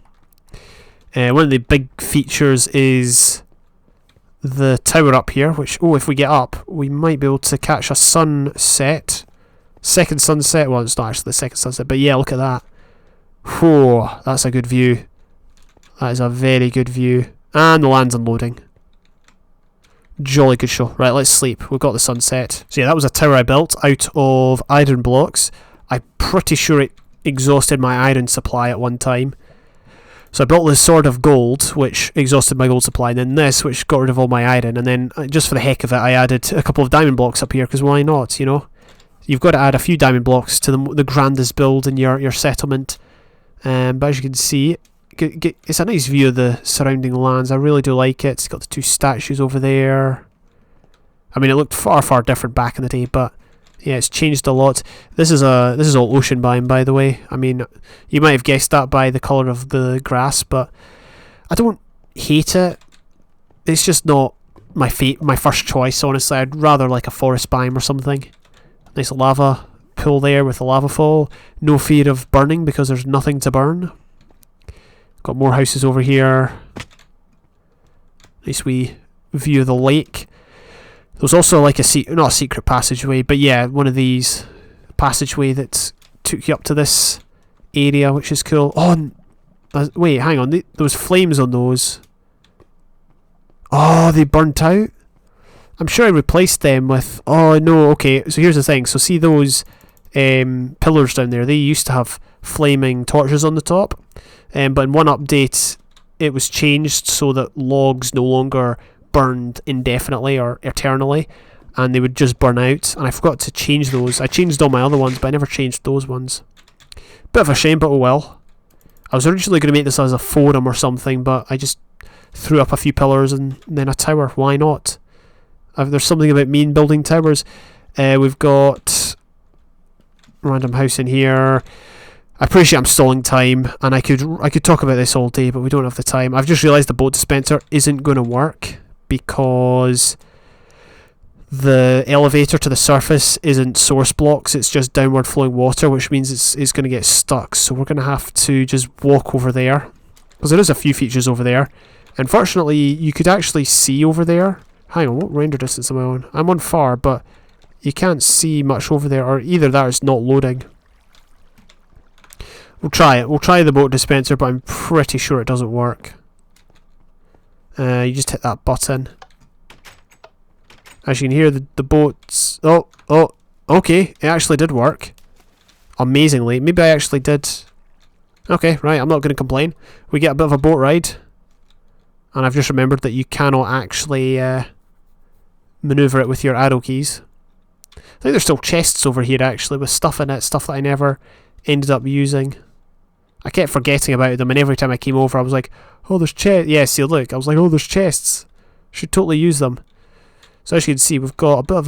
One of the big features is the tower up here, which, if we get up, we might be able to catch a sunset. Second sunset. Well, it's not actually the second sunset, but yeah, look at that. Whoa, that's a good view. That is a very good view. And the land's unloading. Jolly good show. Right, let's sleep. We've got the sunset. So yeah, that was a tower I built out of iron blocks. I'm pretty sure it exhausted my iron supply at one time. So I built this sword of gold, which exhausted my gold supply, and then this, which got rid of all my iron, and then, just for the heck of it, I added a couple of diamond blocks up here, because why not, you know? You've got to add a few diamond blocks to the grandest build in your settlement. But as you can see, it's a nice view of the surrounding lands. I really do like it. It's got the 2 statues over there. I mean, it looked far, far different back in the day, but yeah, it's changed a lot. This is all ocean biome, by the way. I mean, you might have guessed that by the colour of the grass, but I don't hate it. It's just not my first choice, honestly. I'd rather like a forest biome or something. Nice lava pool there with a lava fall. No fear of burning because there's nothing to burn. Got more houses over here. Nice wee view of the lake. There's also like not a secret passageway, but yeah, one of these passageway that took you up to this area, which is cool. Oh, wait, hang on. There was flames on those. Oh, they burnt out? I'm sure I replaced them with... Oh, no, okay. So here's the thing. So see those pillars down there? They used to have flaming torches on the top. But in one update, it was changed so that logs no longer burned indefinitely or eternally. And they would just burn out. And I forgot to change those. I changed all my other ones, but I never changed those ones. Bit of a shame, but oh well. I was originally going to make this as a forum or something, but I just threw up a few pillars and then a tower. Why not? There's something about me in building towers. We've got random house in here. I appreciate I'm stalling time, and I could talk about this all day, but we don't have the time. I've just realised the boat dispenser isn't going to work because the elevator to the surface isn't source blocks, it's just downward flowing water, which means it's going to get stuck. So we're going to have to just walk over there, because there is a few features over there. Unfortunately, you could actually see over there. Hang on, what render distance am I on? I'm on far, but you can't see much over there, or either that or it's not loading. We'll try it. We'll try the boat dispenser, but I'm pretty sure it doesn't work. You just hit that button. As you can hear, the boats... Oh, okay, it actually did work. Amazingly. Maybe I actually did... Okay, right, I'm not going to complain. We get a bit of a boat ride. And I've just remembered that you cannot actually manoeuvre it with your arrow keys. I think there's still chests over here, actually, with stuff in it, stuff that I never ended up using. I kept forgetting about them, and every time I came over, I was like, oh, there's chests. Yeah, see, look, I was like, oh, there's chests. Should totally use them. So as you can see, we've got a bit of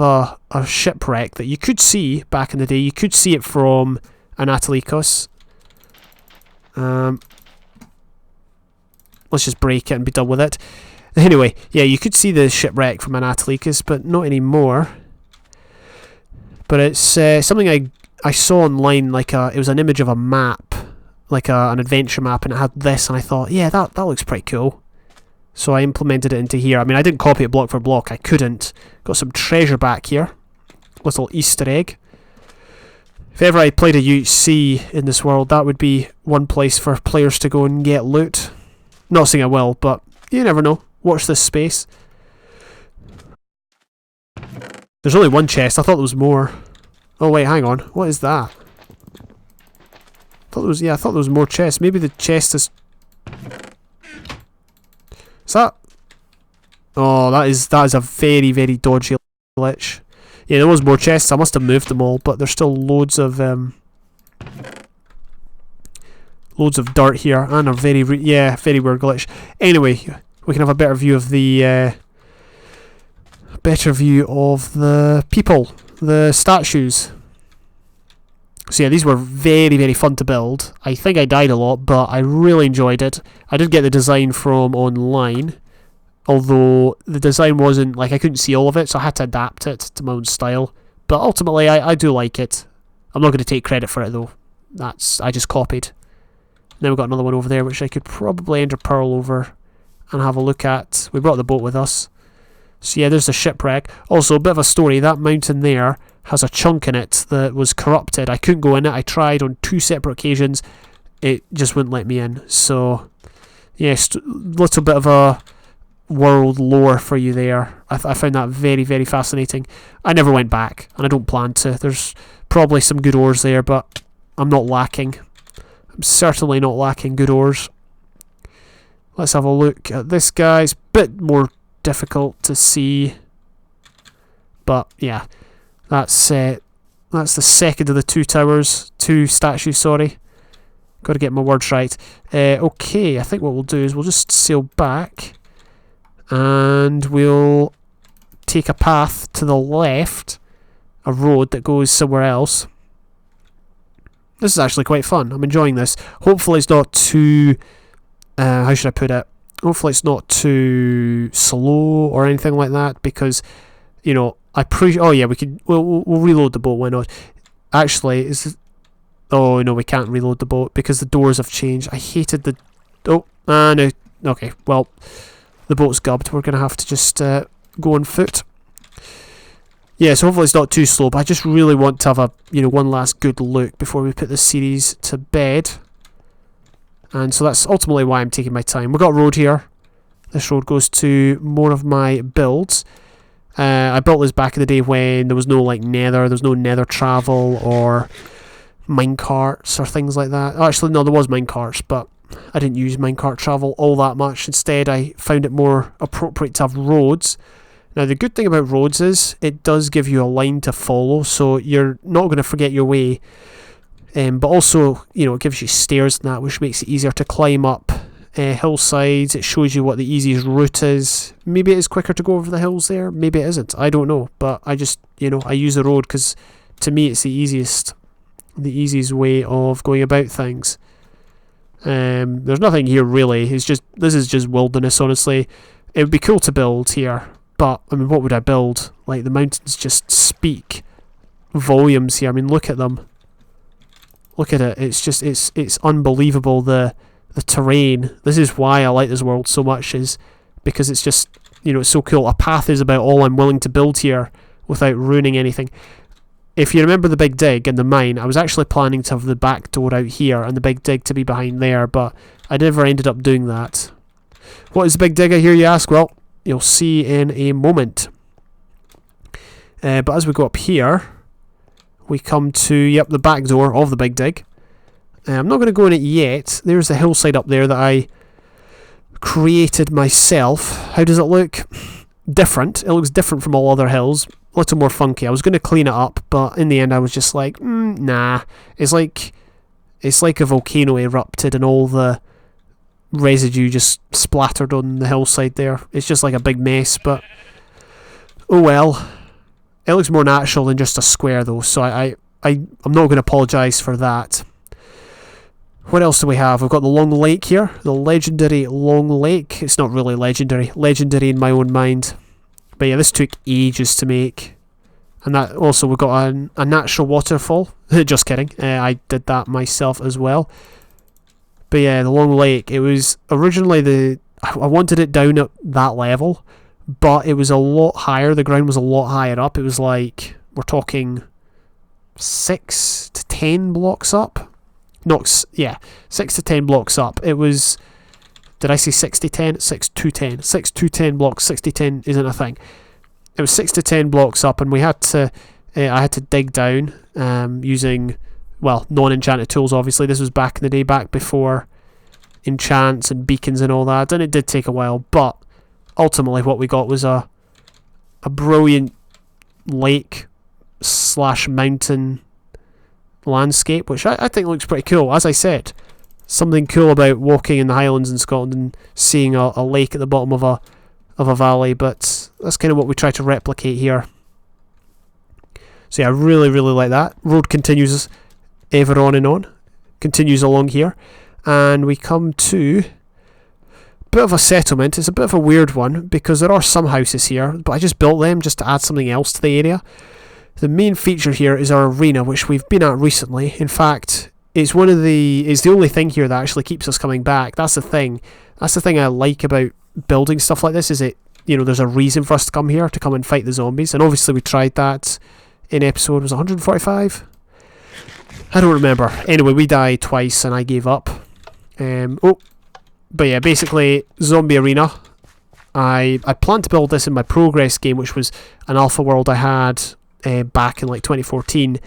a shipwreck that you could see back in the day. You could see it from Anatolikos. Let's just break it and be done with it. Anyway, yeah, you could see the shipwreck from Anatolikos, but not anymore. But it's something I saw online, like it was an image of a map, like an adventure map, and it had this, and I thought, yeah, that looks pretty cool. So I implemented it into here. I mean, I didn't copy it block for block. I couldn't. Got some treasure back here. Little Easter egg. If ever I played a UHC in this world, that would be one place for players to go and get loot. Not saying I will, but you never know. Watch this space. There's only one chest. I thought there was more. Oh wait, hang on. What is that? I thought there was more chests. Maybe the chest is... Is that... Oh, that is a very, very dodgy glitch. Yeah, there was more chests. I must have moved them all, but there's still loads of dirt here, and a very weird glitch. Anyway, we can have a better view of the people, the statues. So yeah, these were very, very fun to build. I think I died a lot, but I really enjoyed it. I did get the design from online, although the design wasn't, like, I couldn't see all of it, so I had to adapt it to my own style. But ultimately, I do like it. I'm not going to take credit for it, though. I just copied. And then we've got another one over there, which I could probably enter Pearl over and have a look at. We brought the boat with us. So yeah, there's the shipwreck. Also, a bit of a story. That mountain there has a chunk in it that was corrupted. I couldn't go in it. I tried on 2 separate occasions. It just wouldn't let me in. So, yes, little bit of a world lore for you there. I found that very, very fascinating. I never went back, and I don't plan to. There's probably some good ores there, but I'm not lacking. I'm certainly not lacking good ores. Let's have a look at this guy. It's a bit more difficult to see, but yeah, that's the second of the 2 statues, sorry. Got to get my words right. Okay, I think what we'll do is we'll just sail back, and we'll take a path to the left, a road that goes somewhere else. This is actually quite fun. I'm enjoying this. Hopefully it's not too... how should I put it? Hopefully it's not too slow or anything like that, because, you know, oh yeah, we'll reload the boat, why not? Actually, oh no, we can't reload the boat because the doors have changed. I hated the... Oh, no. Okay, well, the boat's gubbed. We're going to have to just go on foot. Yeah, so hopefully it's not too slow, but I just really want to have one last good look before we put this series to bed. And so that's ultimately why I'm taking my time. We've got a road here. This road goes to more of my builds. I built this back in the day when there was no like nether, travel or minecarts or things like that. Oh, actually, no, there was minecarts, but I didn't use minecart travel all that much. Instead, I found it more appropriate to have roads. Now, the good thing about roads is it does give you a line to follow, so you're not going to forget your way. But also, it gives you stairs and that, which makes it easier to climb up hillsides. It shows you what the easiest route is. Maybe it is quicker to go over the hills there. Maybe it isn't. I don't know. But I just, I use the road because to me it's the easiest way of going about things. There's nothing here really. This is just wilderness, honestly. It would be cool to build here, but I mean, what would I build? Like, the mountains just speak volumes here. I mean, look at them. Look at it. It's unbelievable, the terrain. This is why I like this world so much, is because it's just, it's so cool. A path is about all I'm willing to build here without ruining anything. If you remember the big dig and the mine, I was actually planning to have the back door out here and the big dig to be behind there, but I never ended up doing that. What is the big dig, I hear you ask? Well, you'll see in a moment. But as we go up here, we come to, the back door of the big dig. I'm not going to go in it yet. There's the hillside up there that I created myself. How does it look? Different. It looks different from all other hills. A little more funky. I was going to clean it up, but in the end I was just like, nah. It's like a volcano erupted and all the residue just splattered on the hillside there. It's just like a big mess, but oh well. It looks more natural than just a square though, so I'm not going to apologise for that. What else do we have? We've got the Long Lake here. The legendary Long Lake. It's not really legendary. Legendary in my own mind. But yeah, this took ages to make. And that also, we've got a natural waterfall. Just kidding. I did that myself as well. But yeah, the Long Lake. It was originally I wanted it down at that level, but it was a lot higher. The ground was a lot higher up. It was like, we're talking 6 to 10 blocks up. 6 to 10 blocks up. It was, did I say 6 to 10? 6 to 10. 6 to 10 blocks. 6 to 10 isn't a thing. It was 6 to 10 blocks up, and we had to, I had to dig down using, non-enchanted tools, obviously. This was back in the day, back before enchants and beacons and all that, and it did take a while, but ultimately what we got was a brilliant lake / mountain landscape, which I think looks pretty cool. As I said, something cool about walking in the Highlands in Scotland and seeing a lake at the bottom of a valley, but that's kind of what we try to replicate here. So yeah, I really, really like that. Road continues ever on and on. Continues along here. And we come to a bit of a settlement. It's a bit of a weird one because there are some houses here, but I just built them just to add something else to the area. The main feature here is our arena, which we've been at recently. In fact, it's the only thing here that actually keeps us coming back. That's the thing. That's the thing I like about building stuff like this, is there's a reason for us to come here, to come and fight the zombies. And obviously we tried that in episode, was it 145? I don't remember. Anyway, we died twice and I gave up. But yeah, basically, zombie arena. I planned to build this in my progress game, which was an alpha world I had back in like 2014.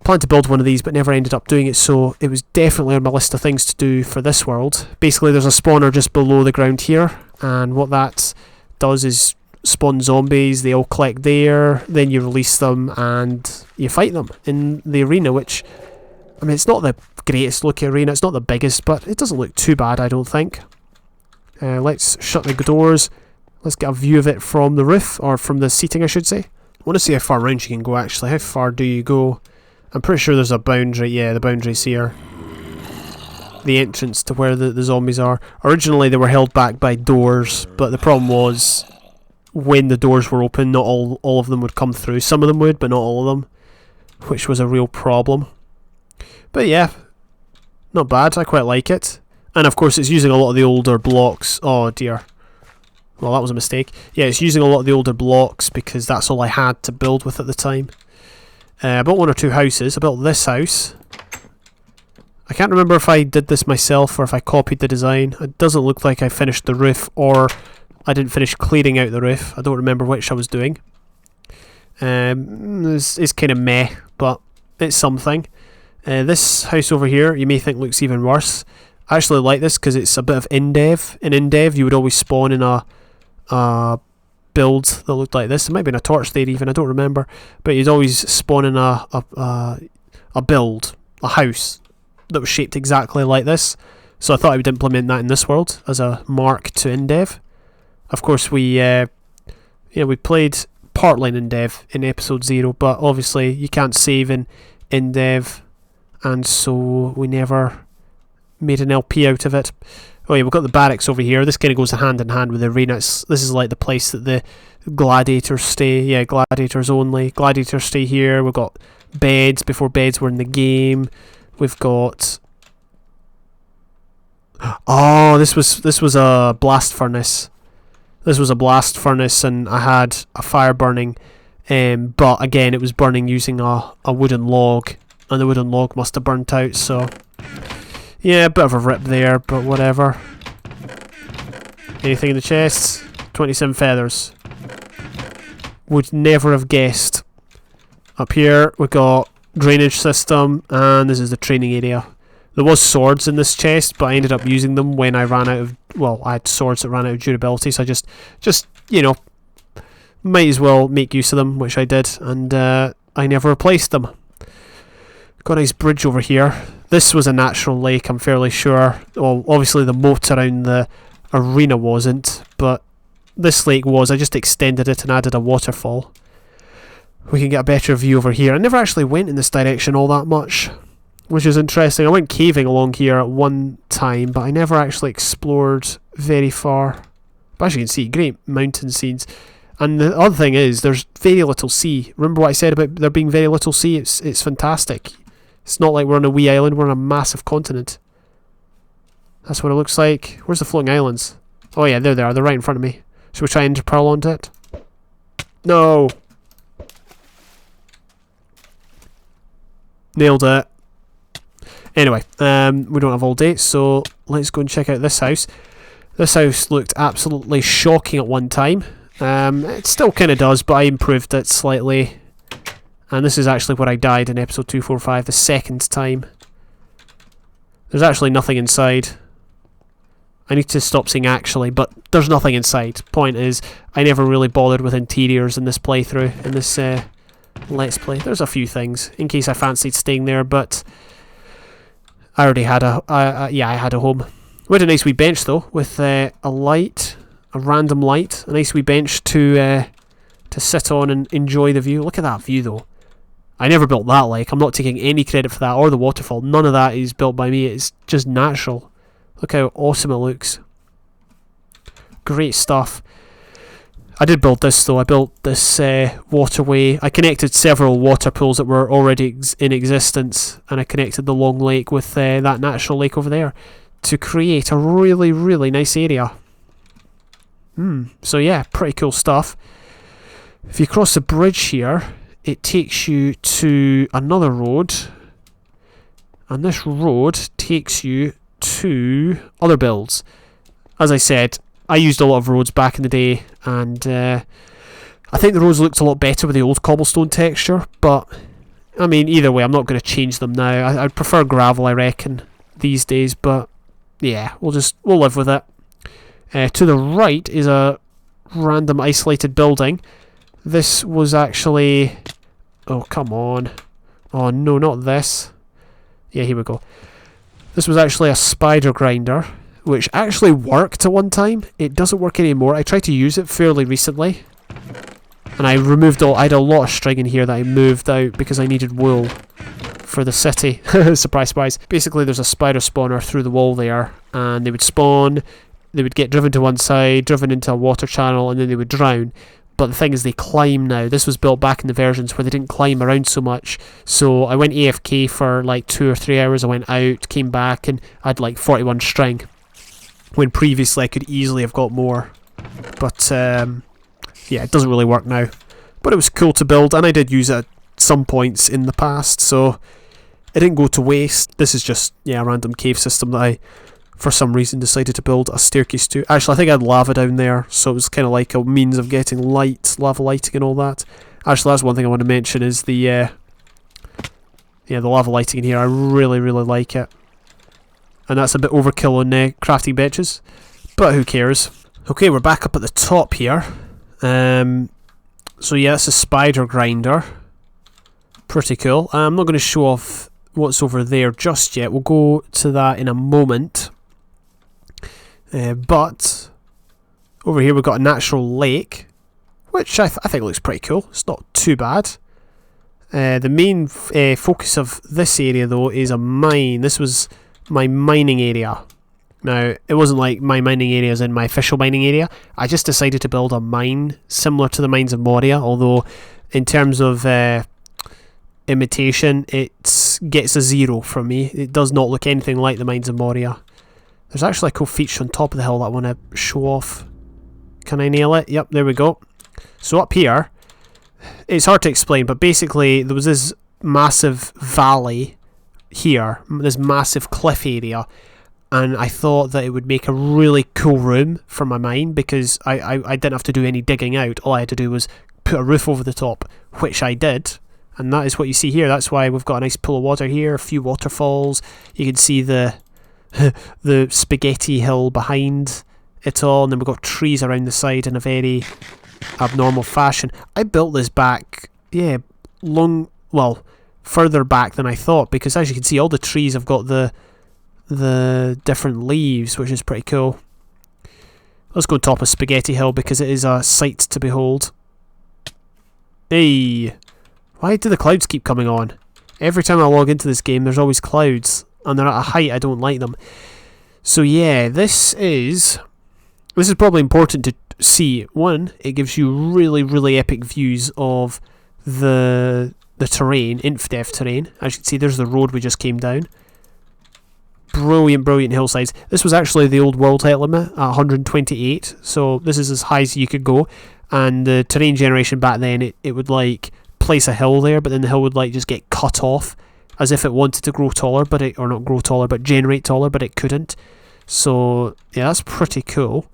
Planned to build one of these, but never ended up doing it, so it was definitely on my list of things to do for this world. Basically, there's a spawner just below the ground here, and what that does is spawn zombies. They all collect there, then you release them and you fight them in the arena, which, I mean, it's not the greatest looking arena, it's not the biggest, but it doesn't look too bad, I don't think. Let's shut the doors. Let's get a view of it from the roof, or from the seating, I should say. I want to see how far around you can go, actually. How far do you go? I'm pretty sure there's a boundary. Yeah, the boundary's here. The entrance to where the zombies are. Originally, they were held back by doors, but the problem was, when the doors were open, not all of them would come through. Some of them would, but not all of them, which was a real problem. But yeah, not bad. I quite like it. And of course, it's using a lot of the older blocks. Oh dear. Well, that was a mistake. Yeah, it's using a lot of the older blocks because that's all I had to build with at the time. I built 1 or 2 houses. I built this house. I can't remember if I did this myself or if I copied the design. It doesn't look like I finished the roof, or I didn't finish clearing out the roof. I don't remember which I was doing. It's kind of meh, but it's something. This house over here, you may think looks even worse. I actually like this because it's a bit of in-dev. In in-dev, you would always spawn in a build that looked like this. It might have been a torch there even, I don't remember. But you'd always spawn in a build, a house, that was shaped exactly like this. So I thought I would implement that in this world as a mark to in-dev. Of course, we played partly in in-dev in episode 0, but obviously you can't save in in-dev, and so we never made an LP out of it. Oh yeah, we've got the barracks over here. This kind of goes hand in hand with the arena. This is like the place that the gladiators stay. Yeah, gladiators only. Gladiators stay here. We've got beds before beds were in the game. We've got... Oh, this was a blast furnace. This was a blast furnace, and I had a fire burning, but again it was burning using a wooden log, and the wooden log must have burnt out, so yeah, a bit of a rip there, but whatever. Anything in the chests? 27 feathers. Would never have guessed. Up here we got drainage system, and this is the training area. There was swords in this chest, but I ended up using them when I ran out of... Well, I had swords that ran out of durability, so I just you know, might as well make use of them, which I did, and I never replaced them. Got a nice bridge over here. This was a natural lake, I'm fairly sure. Well, obviously the moat around the arena wasn't, but this lake was. I just extended it and added a waterfall. We can get a better view over here. I never actually went in this direction all that much, which is interesting. I went caving along here at one time, but I never actually explored very far. But as you can see, great mountain scenes. And the other thing is, there's very little sea. Remember what I said about there being very little sea? It's fantastic. It's not like we're on a wee island, we're on a massive continent. That's what it looks like. Where's the floating islands? Oh yeah, there they are. They're right in front of me. Should we try and pearl onto it? No! Nailed it. Anyway, we don't have all day, so let's go and check out this house. This house looked absolutely shocking at one time. It still kind of does, but I improved it slightly. And this is actually where I died in episode 245, the second time. There's actually nothing inside. I need to stop saying actually, but there's nothing inside. Point is, I never really bothered with interiors in this playthrough, in this Let's Play. There's a few things, in case I fancied staying there, but I already had I had a home. We had a nice wee bench though, with a light, a random light, a nice wee bench to sit on and enjoy the view. Look at that view though. I never built that lake. I'm not taking any credit for that, or the waterfall. None of that is built by me. It's just natural. Look how awesome it looks. Great stuff. I did build this though. I built this waterway. I connected several water pools that were already in existence, and I connected the long lake with that natural lake over there to create a really, really nice area. So yeah, pretty cool stuff. If you cross the bridge here, it takes you to another road, and this road takes you to other builds. As I said, I used a lot of roads back in the day, and I think the roads looked a lot better with the old cobblestone texture, but I mean, either way, I'm not going to change them now. I'd prefer gravel, I reckon, these days, but yeah, we'll live with it. To the right is a random isolated building. This was actually... Oh, come on. Oh, no, not this. Yeah, here we go. This was actually a spider grinder, which actually worked at one time. It doesn't work anymore. I tried to use it fairly recently, and I removed I had a lot of string in here that I moved out because I needed wool for the city. Surprise, surprise. Basically, there's a spider spawner through the wall there, and they would spawn, they would get driven to one side, driven into a water channel, and then they would drown. But the thing is, they climb now. This was built back in the versions where they didn't climb around so much. So I went AFK for like 2 or 3 hours. I went out, came back, and I had like 41 string. When previously I could easily have got more. But yeah, it doesn't really work now. But it was cool to build, and I did use it at some points in the past. So it didn't go to waste. This is just, yeah, a random cave system that I, for some reason, decided to build a staircase to. Actually, I think I had lava down there, so it was kind of like a means of getting light, lava lighting and all that. Actually, that's one thing I want to mention is the lava lighting in here. I really, really like it. And that's a bit overkill on crafting benches, but who cares? Okay, we're back up at the top here. So yeah, it's a spider grinder. Pretty cool. I'm not going to show off what's over there just yet. We'll go to that in a moment. But over here we've got a natural lake, which I think looks pretty cool. It's not too bad. The main focus of this area though is a mine. This was my mining area. Now, it wasn't like my mining area is in my official mining area. I just decided to build a mine similar to the mines of Moria, although in terms of imitation, it gets a 0 from me. It does not look anything like the mines of Moria. There's actually a cool feature on top of the hill that I want to show off. Can I nail it? Yep, there we go. So up here, it's hard to explain, but basically there was this massive valley here, this massive cliff area, and I thought that it would make a really cool room for my mine because I didn't have to do any digging out. All I had to do was put a roof over the top, which I did, and that is what you see here. That's why we've got a nice pool of water here, a few waterfalls. You can see the the spaghetti hill behind it all, and then we've got trees around the side in a very abnormal fashion. I built this back, further back than I thought, because as you can see, all the trees have got the different leaves, which is pretty cool. Let's go on top of Spaghetti Hill because it is a sight to behold. Hey, why do the clouds keep coming on? Every time I log into this game, there's always clouds, and they're at a height I don't like them. So yeah, this is probably important to see. One, it gives you really, really epic views of the terrain, inf-dev terrain. As you can see, there's the road we just came down. Brilliant, brilliant hillsides. This was actually the old world height limit at 128, so this is as high as you could go. And the terrain generation back then, it would like place a hill there, but then the hill would like just get cut off as if it wanted to grow taller, but not grow taller, but generate taller, but it couldn't. So yeah, that's pretty cool.